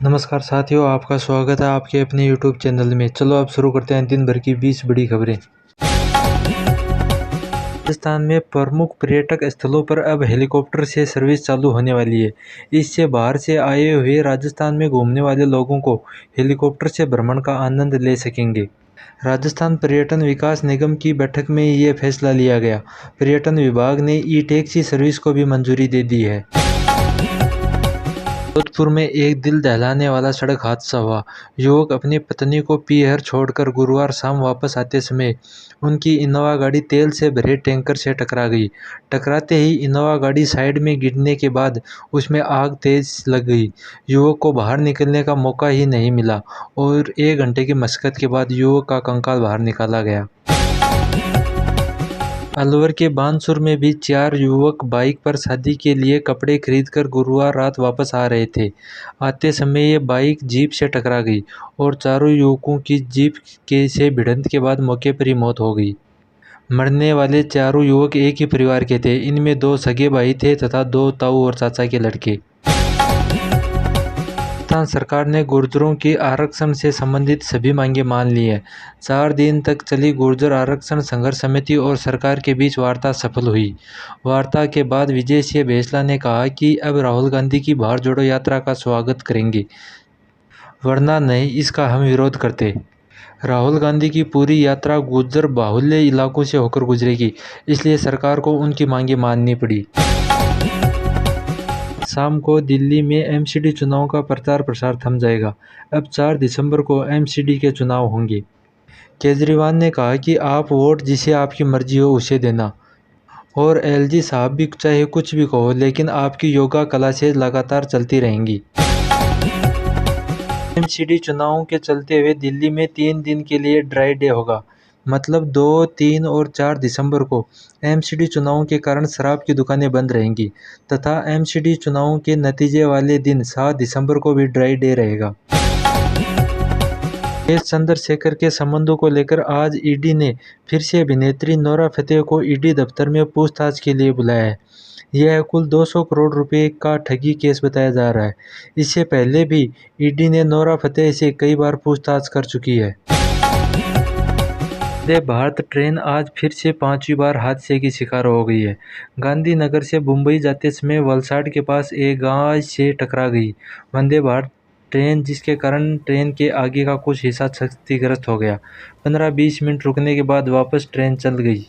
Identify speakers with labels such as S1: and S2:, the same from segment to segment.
S1: नमस्कार साथियों, आपका स्वागत है आपके अपने YouTube चैनल में। चलो अब शुरू करते हैं दिन भर की 20 बड़ी खबरें। राजस्थान में प्रमुख पर्यटक स्थलों पर अब हेलीकॉप्टर से सर्विस चालू होने वाली है। इससे बाहर से आए हुए राजस्थान में घूमने वाले लोगों को हेलीकॉप्टर से भ्रमण का आनंद ले सकेंगे। राजस्थान पर्यटन विकास निगम की बैठक में ये फैसला लिया गया। पर्यटन विभाग ने ई टैक्सी सर्विस को भी मंजूरी दे दी है। जोधपुर में एक दिल दहलाने वाला सड़क हादसा हुआ। युवक अपनी पत्नी को पीहर छोड़कर गुरुवार शाम वापस आते समय उनकी इनोवा गाड़ी तेल से भरे टैंकर से टकरा गई। टकराते ही इनोवा गाड़ी साइड में गिरने के बाद उसमें आग तेज लग गई। युवक को बाहर निकलने का मौका ही नहीं मिला और 1 घंटे की मशक्कत के बाद युवक का कंकाल बाहर निकाला गया। अलवर के बानसूर में भी 4 युवक बाइक पर शादी के लिए कपड़े खरीदकर गुरुवार रात वापस आ रहे थे। आते समय ये बाइक जीप से टकरा गई और चारों युवकों की जीप से भिड़ंत के बाद मौके पर ही मौत हो गई। मरने वाले चारों युवक एक ही परिवार के थे। इनमें 2 सगे भाई थे तथा 2 ताऊ और चाचा के लड़के। राजस्थान सरकार ने गुर्जरों की आरक्षण से संबंधित सभी मांगें मान ली हैं। 4 दिन तक चली गुर्जर आरक्षण संघर्ष समिति और सरकार के बीच वार्ता सफल हुई। वार्ता के बाद विजय सिंह बेसला ने कहा कि अब राहुल गांधी की भारत जोड़ो यात्रा का स्वागत करेंगे, वरना नहीं इसका हम विरोध करते। राहुल गांधी की पूरी यात्रा गुर्जर बाहुल्य इलाकों से होकर गुजरेगी, इसलिए सरकार को उनकी मांगें माननी पड़ी। शाम को दिल्ली में एमसीडी चुनाव का प्रचार प्रसार थम जाएगा। अब 4 दिसंबर को एमसीडी के चुनाव होंगे। केजरीवाल ने कहा कि आप वोट जिसे आपकी मर्जी हो उसे देना। और एलजी साहब भी चाहे कुछ भी कहो, लेकिन आपकी योगा कला से लगातार चलती रहेंगी। एमसीडी चुनावों के चलते हुए दिल्ली में 3 दिन के लिए ड्राई डे होगा। मतलब 2, 3 और 4 दिसंबर को एमसीडी चुनावों के कारण शराब की दुकानें बंद रहेंगी तथा एमसीडी चुनावों के नतीजे वाले दिन 7 दिसंबर को भी ड्राई डे रहेगा। एस चंद्रशेखर के संबंधों को लेकर आज ईडी ने फिर से अभिनेत्री नोरा फतेही को ईडी दफ्तर में पूछताछ के लिए बुलाया है। यह कुल 200 करोड़ रुपए का ठगी केस बताया जा रहा है। इससे पहले भी ईडी ने नोरा फतेही से कई बार पूछताछ कर चुकी है। वंदे भारत ट्रेन आज फिर से 5वीं बार हादसे की शिकार हो गई है। गांधीनगर से मुंबई जाते समय वलसाड के पास एक गाय से टकरा गई वंदे भारत ट्रेन, जिसके कारण ट्रेन के आगे का कुछ हिस्सा क्षतिग्रस्त हो गया। 15-20 मिनट रुकने के बाद वापस ट्रेन चल गई।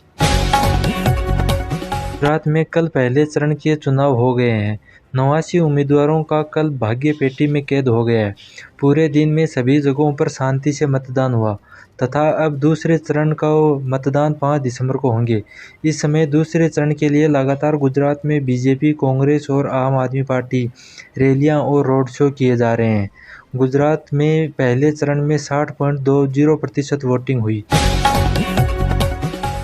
S1: गुजरात में कल पहले चरण के चुनाव हो गए हैं। 89 उम्मीदवारों का कल भाग्य पेटी में कैद हो गया है। पूरे दिन में सभी जगहों पर शांति से मतदान हुआ तथा अब दूसरे चरण का मतदान 5 दिसंबर को होंगे। इस समय दूसरे चरण के लिए लगातार गुजरात में बीजेपी, कांग्रेस और आम आदमी पार्टी रैलियां और रोड शो किए जा रहे हैं। गुजरात में पहले चरण में 60.20% वोटिंग हुई।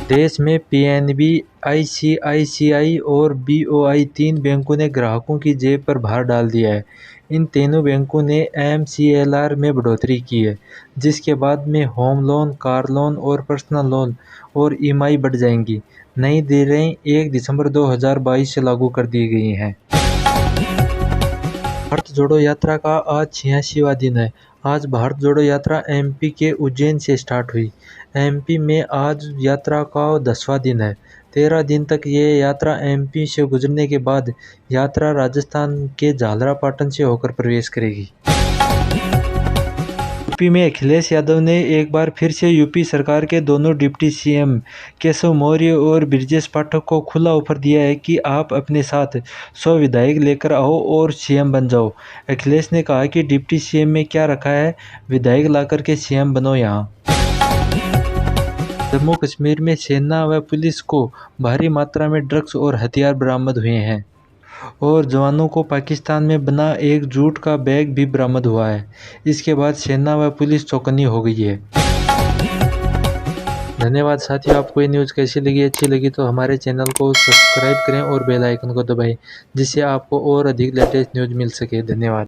S1: देश में पीएनबी, आईसीआईसीआई और बीओआई 3 बैंकों ने ग्राहकों की जेब पर भार डाल दिया है। इन तीनों बैंकों ने एमसीएलआर में बढ़ोतरी की है, जिसके बाद में होम लोन, कार लोन और पर्सनल लोन और ईएमआई बढ़ जाएंगी। नई दरें 1 दिसंबर 2022 से लागू कर दी गई हैं। भारत जोड़ो यात्रा का आज 86वां दिन है। आज भारत जोड़ो यात्रा एमपी के उज्जैन से स्टार्ट हुई। एमपी में आज यात्रा का 10वां दिन है। 13 दिन तक ये यात्रा एमपी से गुजरने के बाद यात्रा राजस्थान के झालरापाटन से होकर प्रवेश करेगी। यूपी में अखिलेश यादव ने एक बार फिर से यूपी सरकार के दोनों डिप्टी सीएम केशव मौर्य और ब्रजेश पाठक को खुला ऑफर दिया है कि आप अपने साथ 100 विधायक लेकर आओ और सीएम बन जाओ। अखिलेश ने कहा कि डिप्टी सीएम में क्या रखा है, विधायक लाकर के सीएम बनो। यहाँ जम्मू कश्मीर में सेना व पुलिस को भारी मात्रा में ड्रग्स और हथियार बरामद हुए हैं और जवानों को पाकिस्तान में बना एक जूट का बैग भी बरामद हुआ है। इसके बाद सेना व पुलिस चौकन्नी हो गई है। धन्यवाद साथियों, आपको ये न्यूज़ कैसी लगी? अच्छी लगी तो हमारे चैनल को सब्सक्राइब करें और बेल आइकन को दबाएं, जिससे आपको और अधिक लेटेस्ट न्यूज़ मिल सके। धन्यवाद।